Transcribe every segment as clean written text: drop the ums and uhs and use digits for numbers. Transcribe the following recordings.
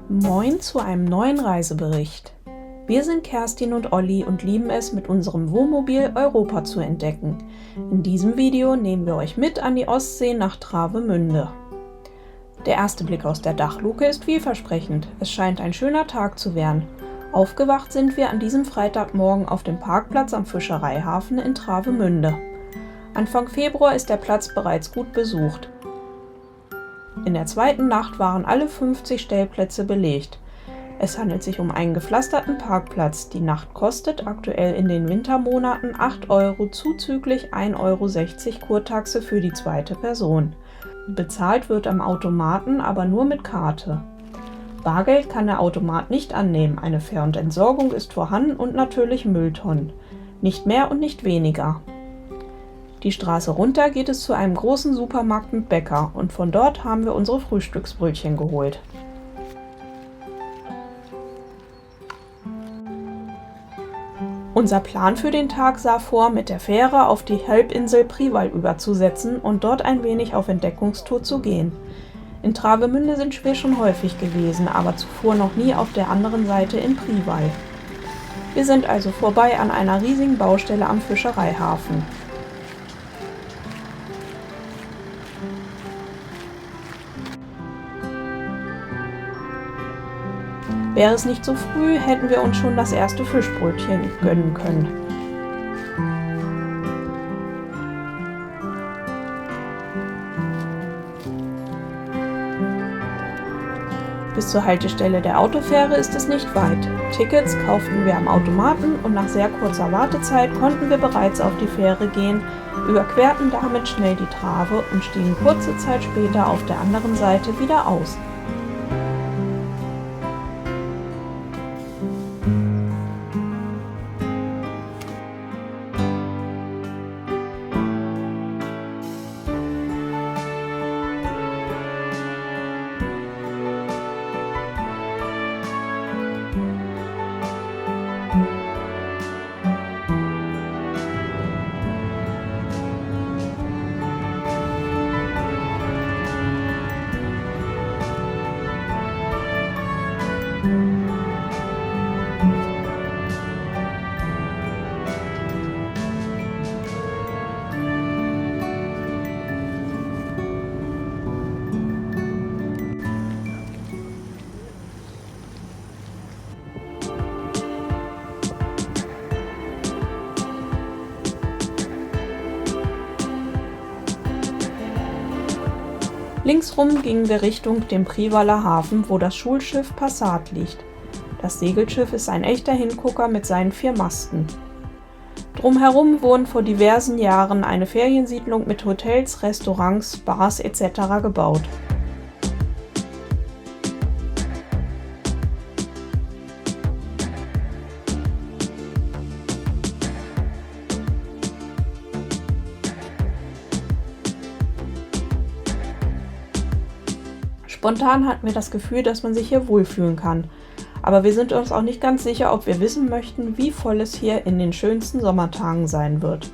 Moin zu einem neuen Reisebericht. Wir sind Kerstin und Olli und lieben es, mit unserem Wohnmobil Europa zu entdecken. In diesem Video nehmen wir euch mit an die Ostsee nach Travemünde. Der erste Blick aus der Dachluke ist vielversprechend. Es scheint ein schöner Tag zu werden. Aufgewacht sind wir an diesem Freitagmorgen auf dem Parkplatz am Fischereihafen in Travemünde. Anfang Februar ist der Platz bereits gut besucht. In der zweiten Nacht waren alle 50 Stellplätze belegt. Es handelt sich um einen gepflasterten Parkplatz. Die Nacht kostet aktuell in den Wintermonaten 8 € zuzüglich 1,60 € Kurtaxe für die zweite Person. Bezahlt wird am Automaten aber nur mit Karte. Bargeld kann der Automat nicht annehmen, eine Fähr- und Entsorgung ist vorhanden und natürlich Mülltonnen. Nicht mehr und nicht weniger. Die Straße runter geht es zu einem großen Supermarkt mit Bäcker und von dort haben wir unsere Frühstücksbrötchen geholt. Unser Plan für den Tag sah vor, mit der Fähre auf die Halbinsel Priwall überzusetzen und dort ein wenig auf Entdeckungstour zu gehen. In Travemünde sind wir schon häufig gewesen, aber zuvor noch nie auf der anderen Seite in Priwall. Wir sind also vorbei an einer riesigen Baustelle am Fischereihafen. Wäre es nicht so früh, hätten wir uns schon das erste Fischbrötchen gönnen können. Bis zur Haltestelle der Autofähre ist es nicht weit. Tickets kauften wir am Automaten und nach sehr kurzer Wartezeit konnten wir bereits auf die Fähre gehen, überquerten damit schnell die Trave und stiegen kurze Zeit später auf der anderen Seite wieder aus. Linksrum gingen wir Richtung dem Priwaller Hafen, wo das Schulschiff Passat liegt. Das Segelschiff ist ein echter Hingucker mit seinen 4 Masten. Drumherum wurden vor diversen Jahren eine Feriensiedlung mit Hotels, Restaurants, Bars etc. gebaut. Spontan hatten wir das Gefühl, dass man sich hier wohlfühlen kann. Aber wir sind uns auch nicht ganz sicher, ob wir wissen möchten, wie voll es hier in den schönsten Sommertagen sein wird.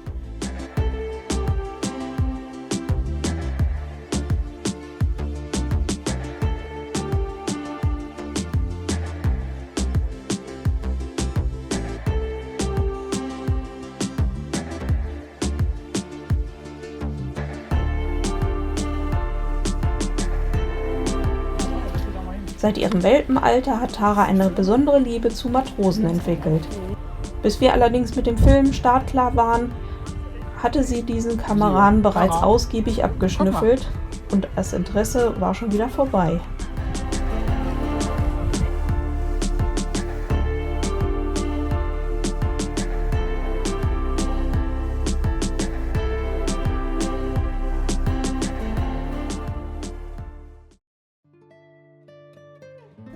Seit ihrem Welpenalter hat Tara eine besondere Liebe zu Matrosen entwickelt. Bis wir allerdings mit dem Film startklar waren, hatte sie diesen Kameraden bereits ausgiebig abgeschnüffelt und das Interesse war schon wieder vorbei.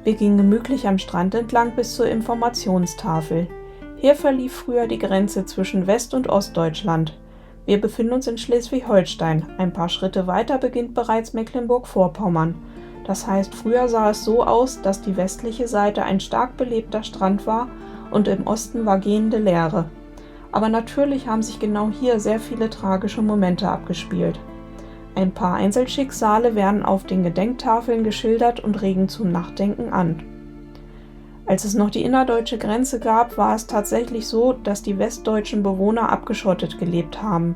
Wir gingen gemütlich am Strand entlang bis zur Informationstafel. Hier verlief früher die Grenze zwischen West- und Ostdeutschland. Wir befinden uns in Schleswig-Holstein. Ein paar Schritte weiter beginnt bereits Mecklenburg-Vorpommern. Das heißt, früher sah es so aus, dass die westliche Seite ein stark belebter Strand war und im Osten war gehende Leere. Aber natürlich haben sich genau hier sehr viele tragische Momente abgespielt. Ein paar Einzelschicksale werden auf den Gedenktafeln geschildert und regen zum Nachdenken an. Als es noch die innerdeutsche Grenze gab, war es tatsächlich so, dass die westdeutschen Bewohner abgeschottet gelebt haben,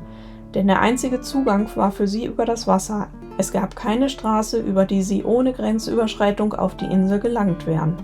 denn der einzige Zugang war für sie über das Wasser. Es gab keine Straße, über die sie ohne Grenzüberschreitung auf die Insel gelangt wären.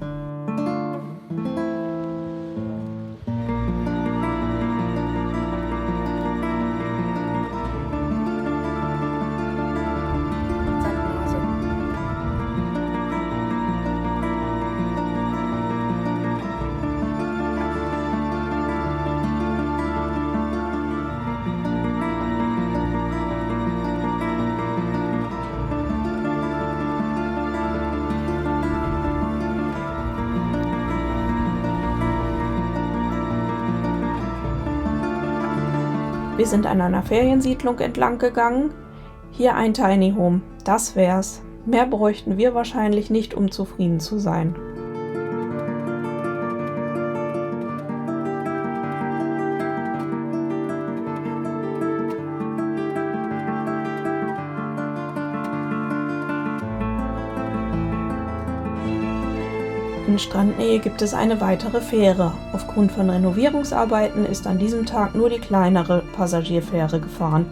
Wir sind an einer Feriensiedlung entlang gegangen. Hier ein Tiny Home, das wär's. Mehr bräuchten wir wahrscheinlich nicht, um zufrieden zu sein. In Strandnähe gibt es eine weitere Fähre. Aufgrund von Renovierungsarbeiten ist an diesem Tag nur die kleinere Passagierfähre gefahren.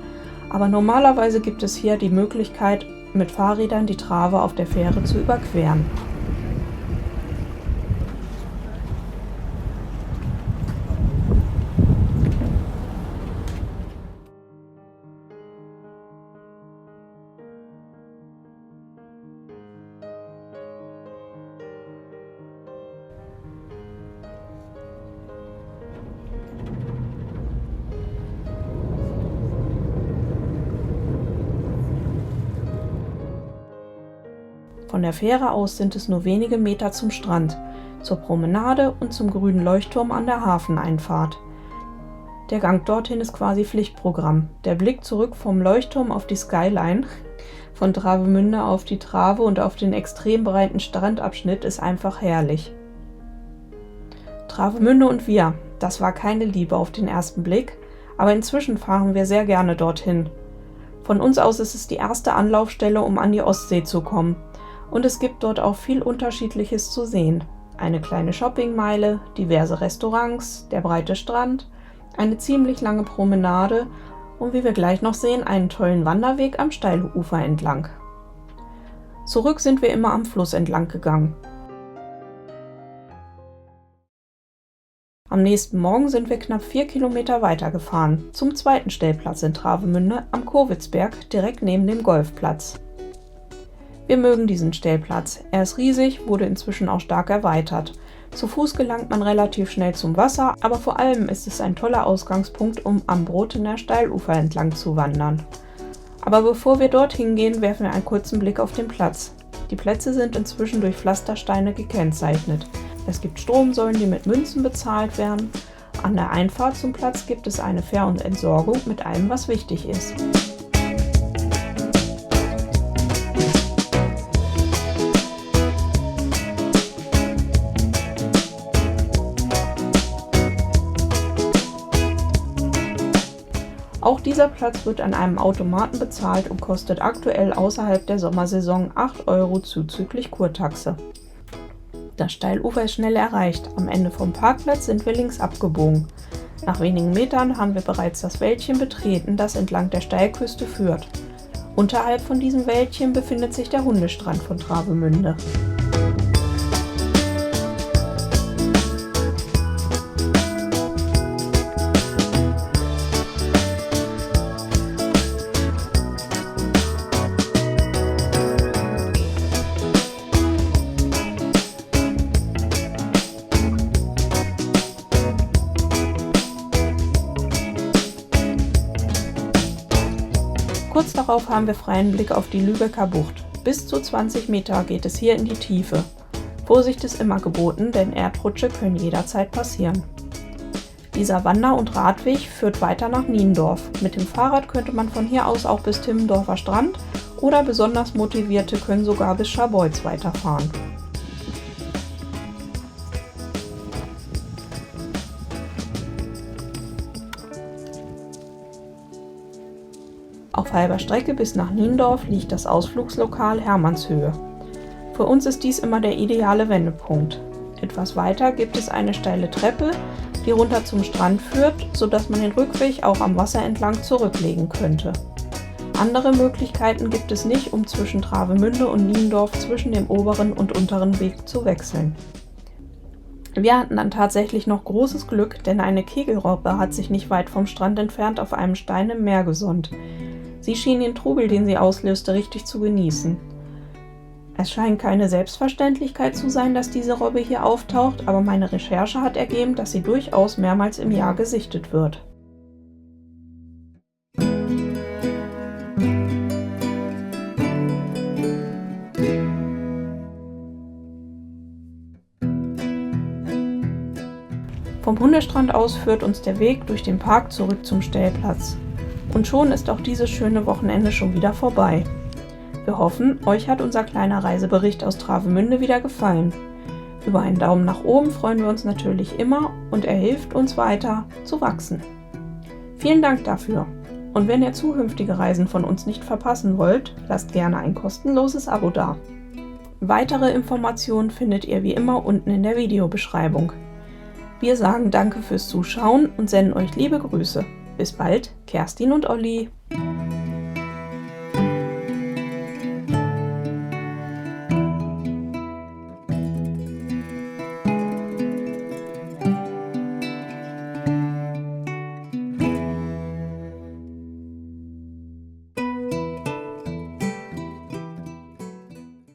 Aber normalerweise gibt es hier die Möglichkeit, mit Fahrrädern die Trave auf der Fähre zu überqueren. Von der Fähre aus sind es nur wenige Meter zum Strand, zur Promenade und zum grünen Leuchtturm an der Hafeneinfahrt. Der Gang dorthin ist quasi Pflichtprogramm. Der Blick zurück vom Leuchtturm auf die Skyline, von Travemünde auf die Trave und auf den extrem breiten Strandabschnitt ist einfach herrlich. Travemünde und wir, das war keine Liebe auf den ersten Blick, aber inzwischen fahren wir sehr gerne dorthin. Von uns aus ist es die erste Anlaufstelle, um an die Ostsee zu kommen. Und es gibt dort auch viel Unterschiedliches zu sehen. Eine kleine Shoppingmeile, diverse Restaurants, der breite Strand, eine ziemlich lange Promenade und wie wir gleich noch sehen, einen tollen Wanderweg am Steilufer entlang. Zurück sind wir immer am Fluss entlang gegangen. Am nächsten Morgen sind wir knapp 4 Kilometer weitergefahren, zum zweiten Stellplatz in Travemünde am Kowitzberg, direkt neben dem Golfplatz. Wir mögen diesen Stellplatz. Er ist riesig, wurde inzwischen auch stark erweitert. Zu Fuß gelangt man relativ schnell zum Wasser, aber vor allem ist es ein toller Ausgangspunkt, um am Brotener Steilufer entlang zu wandern. Aber bevor wir dorthin gehen, werfen wir einen kurzen Blick auf den Platz. Die Plätze sind inzwischen durch Pflastersteine gekennzeichnet. Es gibt Stromsäulen, die mit Münzen bezahlt werden. An der Einfahrt zum Platz gibt es eine Fähr- und Entsorgung mit allem, was wichtig ist. Auch dieser Platz wird an einem Automaten bezahlt und kostet aktuell außerhalb der Sommersaison 8 € zuzüglich Kurtaxe. Das Steilufer ist schnell erreicht. Am Ende vom Parkplatz sind wir links abgebogen. Nach wenigen Metern haben wir bereits das Wäldchen betreten, das entlang der Steilküste führt. Unterhalb von diesem Wäldchen befindet sich der Hundestrand von Travemünde. Kurz darauf haben wir freien Blick auf die Lübecker Bucht. Bis zu 20 Meter geht es hier in die Tiefe. Vorsicht ist immer geboten, denn Erdrutsche können jederzeit passieren. Dieser Wander- und Radweg führt weiter nach Niendorf. Mit dem Fahrrad könnte man von hier aus auch bis Timmendorfer Strand oder besonders Motivierte können sogar bis Scharbeutz weiterfahren. Auf halber Strecke bis nach Niendorf liegt das Ausflugslokal Hermannshöhe. Für uns ist dies immer der ideale Wendepunkt. Etwas weiter gibt es eine steile Treppe, die runter zum Strand führt, sodass man den Rückweg auch am Wasser entlang zurücklegen könnte. Andere Möglichkeiten gibt es nicht, um zwischen Travemünde und Niendorf zwischen dem oberen und unteren Weg zu wechseln. Wir hatten dann tatsächlich noch großes Glück, denn eine Kegelrobbe hat sich nicht weit vom Strand entfernt auf einem Stein im Meer gesonnt. Sie schien den Trubel, den sie auslöste, richtig zu genießen. Es scheint keine Selbstverständlichkeit zu sein, dass diese Robbe hier auftaucht, aber meine Recherche hat ergeben, dass sie durchaus mehrmals im Jahr gesichtet wird. Vom Hundestrand aus führt uns der Weg durch den Park zurück zum Stellplatz. Und schon ist auch dieses schöne Wochenende schon wieder vorbei. Wir hoffen, euch hat unser kleiner Reisebericht aus Travemünde wieder gefallen. Über einen Daumen nach oben freuen wir uns natürlich immer und er hilft uns weiter zu wachsen. Vielen Dank dafür. Und wenn ihr zukünftige Reisen von uns nicht verpassen wollt, lasst gerne ein kostenloses Abo da. Weitere Informationen findet ihr wie immer unten in der Videobeschreibung. Wir sagen Danke fürs Zuschauen und senden euch liebe Grüße. Bis bald, Kerstin und Olli.